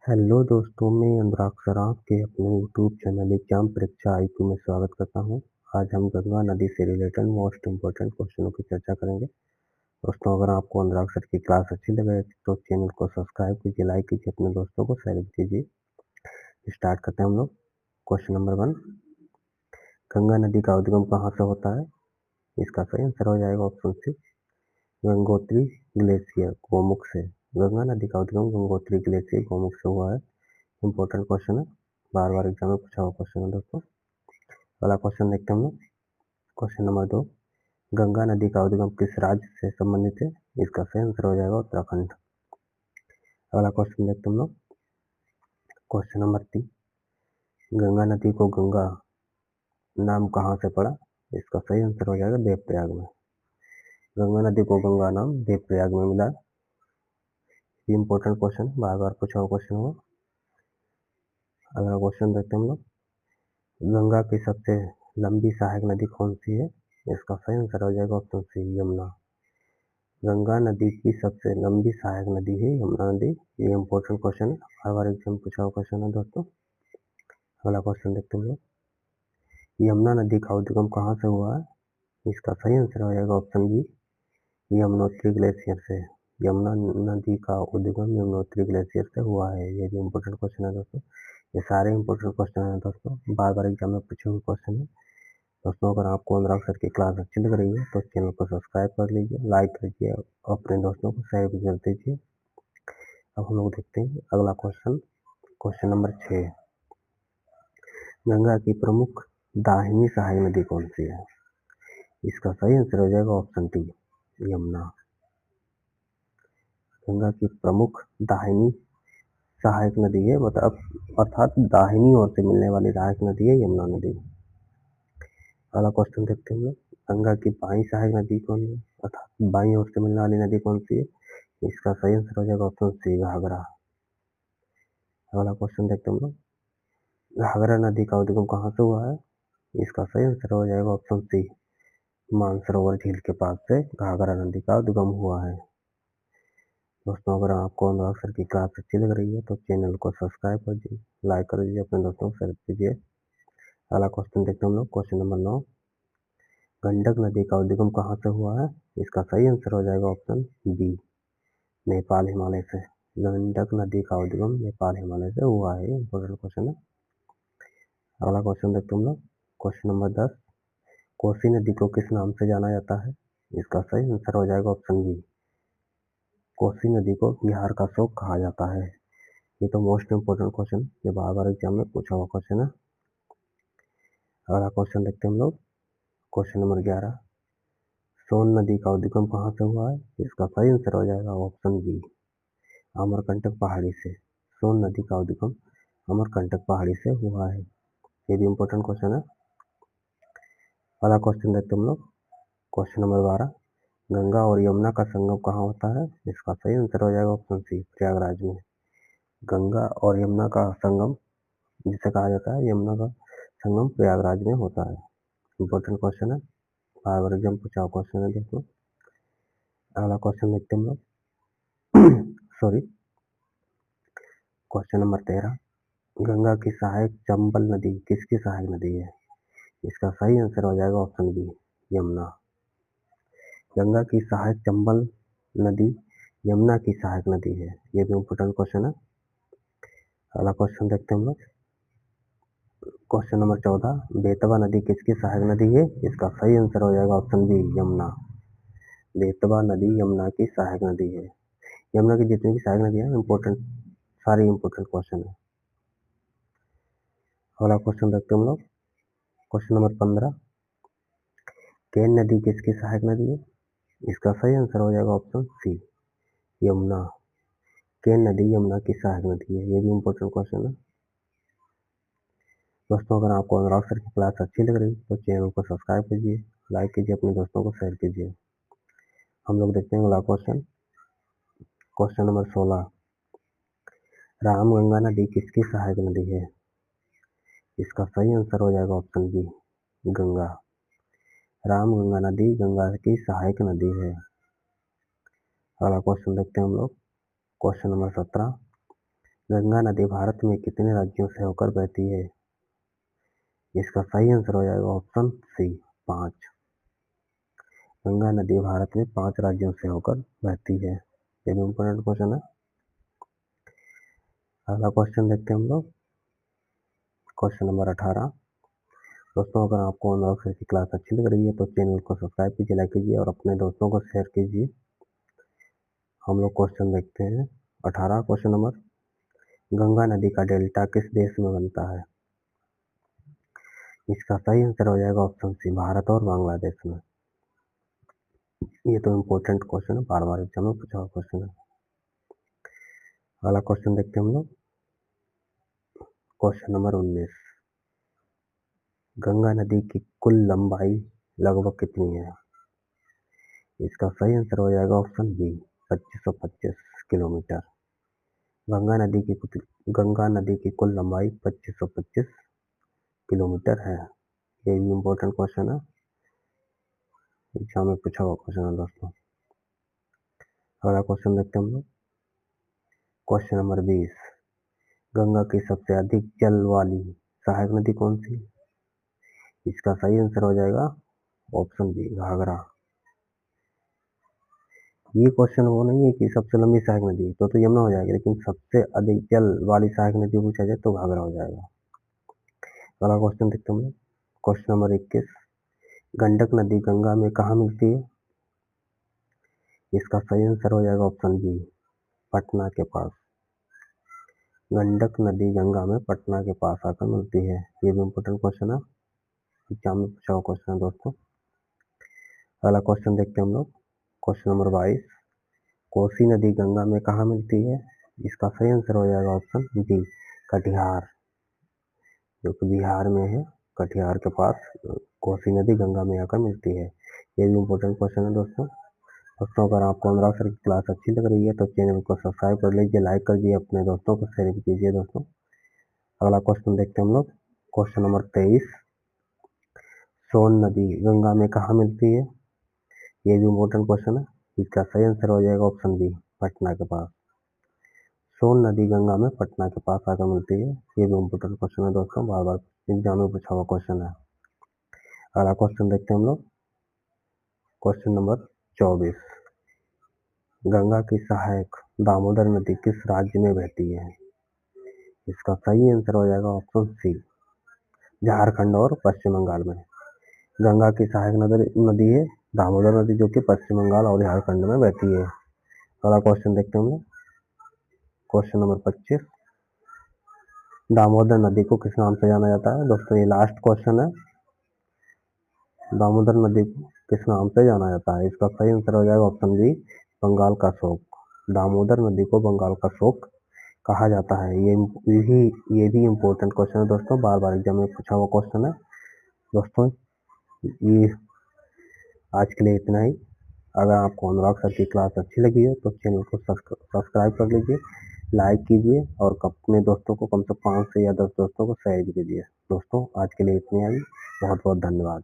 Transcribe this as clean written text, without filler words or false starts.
Hello दोस्तों, मैं अनुराग सराफ के अपने यूट्यूब चैनल एग्जाम परीक्षा IQ में स्वागत करता हूं। आज हम गंगा नदी से रिलेटेड मोस्ट इम्पोर्टेंट क्वेश्चनों की चर्चा करेंगे। दोस्तों, अगर आपको अनुराग सर की क्लास अच्छी लगे तो चैनल को सब्सक्राइब कीजिए, लाइक कीजिए, अपने दोस्तों को शेयर कीजिए। स्टार्ट करते हैं हम लोग। क्वेश्चन नंबर 1, गंगा नदी का उद्गम कहाँ से होता है? इसका सही आंसर हो जाएगा option C, Gangotri glacier Gomukh से। गंगा नदी का उद्गम गंगोत्री ग्लेशियर गोमुख से हुआ है। इंपॉर्टेंट क्वेश्चन है, बार बार एग्जाम में पूछा हुआ क्वेश्चन है दोस्तों। अगला क्वेश्चन देखते हैं हम लोग। क्वेश्चन नंबर 2, गंगा नदी का उद्गम किस राज्य से संबंधित है? इसका सही आंसर हो जाएगा उत्तराखंड। अगला क्वेश्चन देखते हैं हम लोग। क्वेश्चन नंबर 3, गंगा नदी को गंगा नाम कहाँ से पड़ा? इसका सही आंसर हो जाएगा देवप्रयाग में। गंगा नदी को गंगा नाम देवप्रयाग में मिला। ये इंपॉर्टेंट क्वेश्चन, बार बार पूछा हुआ क्वेश्चन होगा। अगला क्वेश्चन देखते हैं हम लोग। गंगा की सबसे लंबी सहायक नदी कौन सी है? इसका सही आंसर हो जाएगा ऑप्शन सी, यमुना। गंगा नदी की सबसे लंबी सहायक नदी है यमुना नदी। ये इंपॉर्टेंट क्वेश्चन है, हर बार एग्जाम पूछा हुआ क्वेश्चन है दोस्तों। अगला क्वेश्चन देखते हैं। यमुना नदी का उद्गम कहाँ से हुआ है? इसका सही आंसर हो जाएगा ऑप्शन बी, यमुनोत्री ग्लेशियर से। यमुना नदी का उद्गम यमुनोत्री ग्लेशियर से हुआ है। ये भी इंपॉर्टेंट क्वेश्चन है दोस्तों। ये सारे इंपॉर्टेंट क्वेश्चन है दोस्तों, बार बार एग्जाम में पूछे हुए क्वेश्चन है दोस्तों। अगर आपको अनुराग सर की क्लास अच्छी लग रही है तो चैनल को सब्सक्राइब कर लीजिए, लाइक कीजिए और अपने दोस्तों को शेयर भी कर दीजिए। अब हम लोग देखते हैं अगला क्वेश्चन। क्वेश्चन नंबर 6, गंगा की प्रमुख दाहिनी सहायक नदी कौन सी है? इसका सही आंसर हो जाएगा ऑप्शन डी, यमुना। गंगा की प्रमुख दाहिनी सहायक नदी है, मतलब अर्थात दाहिनी ओर से मिलने वाली सहायक नदी है यमुना नदी। अगला क्वेश्चन देखते हैं। गंगा की बाई सहायक नदी कौन है, अर्थात बाई ओर से मिलने वाली नदी कौन सी है? इसका सही आंसर हो जाएगा ऑप्शन सी, घाघरा। अगला क्वेश्चन देखते हैं हम लोग। घाघरा नदी का उद्गम कहाँ से हुआ है? इसका सही आंसर हो जाएगा ऑप्शन सी, मानसरोवर झील के पास से घाघरा नदी का उद्गम हुआ है। दोस्तों, अगर आपको अनुराग सर की क्लास अच्छी लग रही है तो चैनल को सब्सक्राइब कर दीजिए, लाइक कर दीजिए, अपने दोस्तों को शेयर कीजिए। अगला क्वेश्चन देखते हैं हम लोग। क्वेश्चन नंबर 9, गंडक नदी का उद्गम कहाँ से हुआ है? इसका सही आंसर हो जाएगा ऑप्शन बी, नेपाल हिमालय से। गंडक नदी का उद्गम नेपाल हिमालय से हुआ है। इंपॉर्टेंट क्वेश्चन है। अगला क्वेश्चन देखते हैं हम लोग। क्वेश्चन नंबर 10, कोसी नदी को किस नाम से जाना जाता है? इसका सही आंसर हो जाएगा ऑप्शन बी, कोसी नदी को बिहार का शोक कहा जाता है। ये तो मोस्ट इम्पोर्टेंट क्वेश्चन, ये बार बार एग्जाम में पूछा हुआ क्वेश्चन है। अगला क्वेश्चन देखते हैं हम लोग। क्वेश्चन नंबर 11, सोन नदी का उद्गम कहाँ से हुआ है? इसका सही आंसर हो जाएगा ऑप्शन बी, अमरकंटक पहाड़ी से। सोन नदी का उद्गम अमरकंटक पहाड़ी से हुआ है। ये भी इम्पोर्टेंट क्वेश्चन है। अगला क्वेश्चन देखते हैं हम लोग। क्वेश्चन नंबर 12, गंगा और यमुना का संगम कहाँ होता है? इसका सही आंसर हो जाएगा ऑप्शन सी, प्रयागराज में। गंगा और यमुना का संगम जिसे कहा जाता है, यमुना का संगम प्रयागराज में होता है। इंपॉर्टेंट क्वेश्चन है, बार बार एग्जाम पूछा हुआ क्वेश्चन है दोस्तों। अगला क्वेश्चन देखते हैं हम लोग। सॉरी, क्वेश्चन नंबर 13, गंगा की सहायक चंबल नदी किसकी सहायक नदी है? इसका सही आंसर हो जाएगा ऑप्शन बी, यमुना। गंगा की सहायक चंबल नदी यमुना की सहायक नदी है। ये भी इम्पोर्टेंट क्वेश्चन है। अगला क्वेश्चन देखते हैं हम लोग। क्वेश्चन नंबर 14, बेतवा नदी किसकी सहायक नदी है? इसका सही आंसर हो जाएगा ऑप्शन बी, यमुना। बेतवा नदी यमुना की सहायक नदी है। यमुना की जितनी भी सहायक नदियां हैं, इम्पोर्टेंट, सारी इम्पोर्टेंट क्वेश्चन है। अगला क्वेश्चन देखते हैं हम लोग। क्वेश्चन नंबर 15, केन नदी किसकी सहायक नदी है? इसका सही आंसर हो जाएगा ऑप्शन सी, यमुना। केन नदी यमुना की सहायक नदी है। ये भी इम्पोर्टेंट क्वेश्चन है दोस्तों। अगर आपको अनुराग सर की क्लास अच्छी लग रही तो चैनल को सब्सक्राइब कीजिए, लाइक कीजिए, अपने दोस्तों को शेयर कीजिए। हम लोग देखते हैं अगला क्वेश्चन। क्वेश्चन नंबर 16, रामगंगा नदी किसकी सहायक नदी है? इसका सही आंसर हो जाएगा ऑप्शन बी, गंगा। रामगंगा नदी गंगा की सहायक नदी है। अगला क्वेश्चन देखते हैं हम लोग। क्वेश्चन नंबर 17, गंगा नदी भारत में कितने राज्यों से होकर बहती है? इसका सही आंसर हो जाएगा ऑप्शन सी 5। गंगा नदी भारत में 5 राज्यों से होकर बहती है। ये भी इम्पोर्टेंट क्वेश्चन है। अगला क्वेश्चन देखते हैं हम लोग, क्वेश्चन नंबर 18। दोस्तों अगर आपको अनुराग सर की क्लास अच्छी लग रही है तो चैनल को सब्सक्राइब कीजिए, लाइक कीजिए और अपने दोस्तों को शेयर कीजिए। हम लोग क्वेश्चन देखते हैं 18। क्वेश्चन नंबर, गंगा नदी का डेल्टा किस देश में बनता है? इसका सही आंसर हो जाएगा ऑप्शन सी भारत और बांग्लादेश में। ये तो इम्पोर्टेंट क्वेश्चन है, बार बार एग्जाम में पूछा हुआ क्वेश्चन है। अगला क्वेश्चन देखते हैं हम लोग, क्वेश्चन नंबर 19। गंगा नदी की कुल लंबाई लगभग कितनी है? इसका सही आंसर हो जाएगा ऑप्शन बी 2525 किलोमीटर। गंगा नदी की कुल लंबाई 2525 किलोमीटर है। ये भी इम्पोर्टेंट क्वेश्चन है, एग्जाम में पूछा हुआ क्वेश्चन है दोस्तों। अगला क्वेश्चन देखते हैं हम लोग, क्वेश्चन नंबर 20। गंगा की सबसे अधिक जल वाली सहायक नदी कौन सी? इसका सही आंसर हो जाएगा ऑप्शन बी घाघरा। ये क्वेश्चन वो नहीं है कि सबसे लंबी सहायक नदी तो यमुना हो जाएगी, लेकिन सबसे अधिक जल वाली सहायक नदी पूछा जाए तो घाघरा हो जाएगा। अगला क्वेश्चन देखते हैं हम लोग, क्वेश्चन नंबर 21। गंडक नदी गंगा में कहाँ मिलती है? इसका सही आंसर हो जाएगा ऑप्शन बी पटना के पास। गंडक नदी गंगा में पटना के पास आकर मिलती है। ये भी इम्पोर्टेंट क्वेश्चन है, एग्जाम में पूछा हुआ क्वेश्चन है दोस्तों। अगला क्वेश्चन देखते हैं हम लोग, क्वेश्चन नंबर 22। कोसी नदी गंगा में कहाँ मिलती है? इसका सही आंसर हो जाएगा ऑप्शन डी कटिहार, जो कि बिहार में है। कटिहार के पास कोसी नदी गंगा में आकर मिलती है। ये भी इम्पोर्टेंट क्वेश्चन है दोस्तों। अगर आपको अनुराग सर की क्लास अच्छी लग रही है तो चैनल को सब्सक्राइब कर लीजिए, लाइक कर दीजिए, अपने दोस्तों को शेयर कीजिए दोस्तों। अगला क्वेश्चन देखते हैं हम लोग, क्वेश्चन नंबर 23। सोन नदी गंगा में कहाँ मिलती है? ये भी इम्पोर्टेंट क्वेश्चन है। इसका सही आंसर हो जाएगा ऑप्शन बी पटना के पास। सोन नदी गंगा में पटना के पास आकर मिलती है। ये भी इम्पोर्टेंट क्वेश्चन है दोस्तों, बार बार एग्जाम में पूछा हुआ क्वेश्चन है। अगला क्वेश्चन देखते हैं हम लोग, क्वेश्चन नंबर 24। गंगा की सहायक दामोदर नदी किस राज्य में बहती है? इसका सही आंसर हो जाएगा ऑप्शन सी झारखंड और पश्चिम बंगाल में। गंगा की सहायक नदी है दामोदर नदी, जो कि पश्चिम बंगाल और झारखंड में बहती है। अगला क्वेश्चन देखते हैं हम लोग, क्वेश्चन नंबर 25। दामोदर नदी को किस नाम से जाना जाता है? दोस्तों ये लास्ट क्वेश्चन है। दामोदर नदी को किस नाम से जाना जाता है? इसका सही आंसर हो जाएगा ऑप्शन बी बंगाल का शोक। दामोदर नदी को बंगाल का शोक कहा जाता है। ये भी इम्पोर्टेंट क्वेश्चन है दोस्तों, बार बार एग्जाम में पूछा हुआ क्वेश्चन है दोस्तों। ये आज के लिए इतना ही। अगर आपको अनुराग सर की क्लास अच्छी लगी है तो चैनल को सब्सक्राइब कर लीजिए, लाइक कीजिए और अपने दोस्तों को कम से 5 से या 10 दोस्तों को शेयर कीजिए। दोस्तों आज के लिए इतनी ही, बहुत बहुत धन्यवाद।